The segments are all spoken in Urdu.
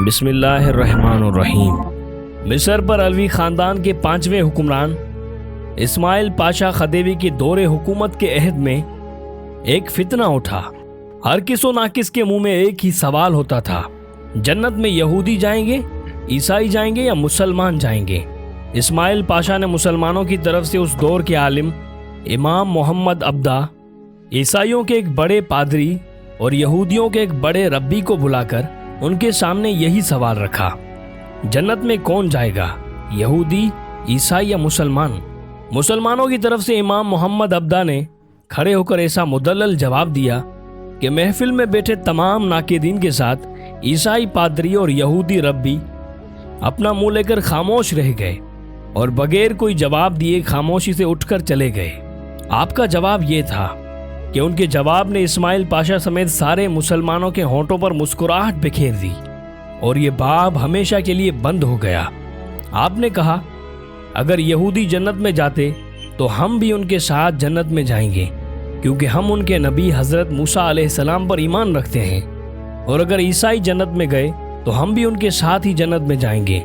بسم اللہ الرحمن الرحیم۔ مصر پر علوی خاندان کے 5ویں حکمران اسماعیل پاشا خدیوی کی دور حکومت کے عہد میں ایک فتنہ اٹھا۔ ہر کس و ناکس کے منہ میں ایک ہی سوال ہوتا تھا، جنت میں یہودی جائیں گے، عیسائی جائیں گے یا مسلمان جائیں گے؟ اسماعیل پاشا نے مسلمانوں کی طرف سے اس دور کے عالم امام محمد عبدہ، عیسائیوں کے ایک بڑے پادری اور یہودیوں کے ایک بڑے ربی کو بلا کر ان کے سامنے یہی سوال رکھا، جنت میں کون جائے گا، یہودی، عیسائی یا مسلمان؟ مسلمانوں کی طرف سے امام محمد عبدہ نے کھڑے ہو کر ایسا مدلل جواب دیا کہ محفل میں بیٹھے تمام ناقدین کے ساتھ عیسائی پادری اور یہودی ربی اپنا منہ لے کر خاموش رہ گئے اور بغیر کوئی جواب دیے خاموشی سے اٹھ کر چلے گئے۔ آپ کا جواب یہ تھا کہ ان کے جواب نے اسماعیل پاشا سمیت سارے مسلمانوں کے ہونٹوں پر مسکراہٹ بکھیر دی اور یہ باب ہمیشہ کے لیے بند ہو گیا۔ آپ نے کہا، اگر یہودی جنت میں جاتے تو ہم بھی ان کے ساتھ جنت میں جائیں گے، کیونکہ ہم ان کے نبی حضرت موسیٰ علیہ السلام پر ایمان رکھتے ہیں، اور اگر عیسائی جنت میں گئے تو ہم بھی ان کے ساتھ ہی جنت میں جائیں گے،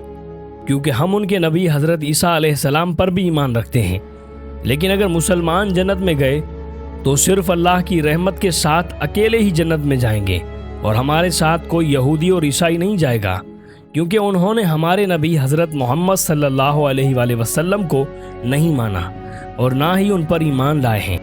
کیونکہ ہم ان کے نبی حضرت عیسیٰ علیہ السلام پر بھی ایمان رکھتے ہیں۔ لیکن اگر مسلمان جنت میں گئے تو صرف اللہ کی رحمت کے ساتھ اکیلے ہی جنت میں جائیں گے، اور ہمارے ساتھ کوئی یہودی اور عیسائی نہیں جائے گا، کیونکہ انہوں نے ہمارے نبی حضرت محمد صلی اللہ علیہ وآلہ وسلم کو نہیں مانا اور نہ ہی ان پر ایمان لائے ہیں۔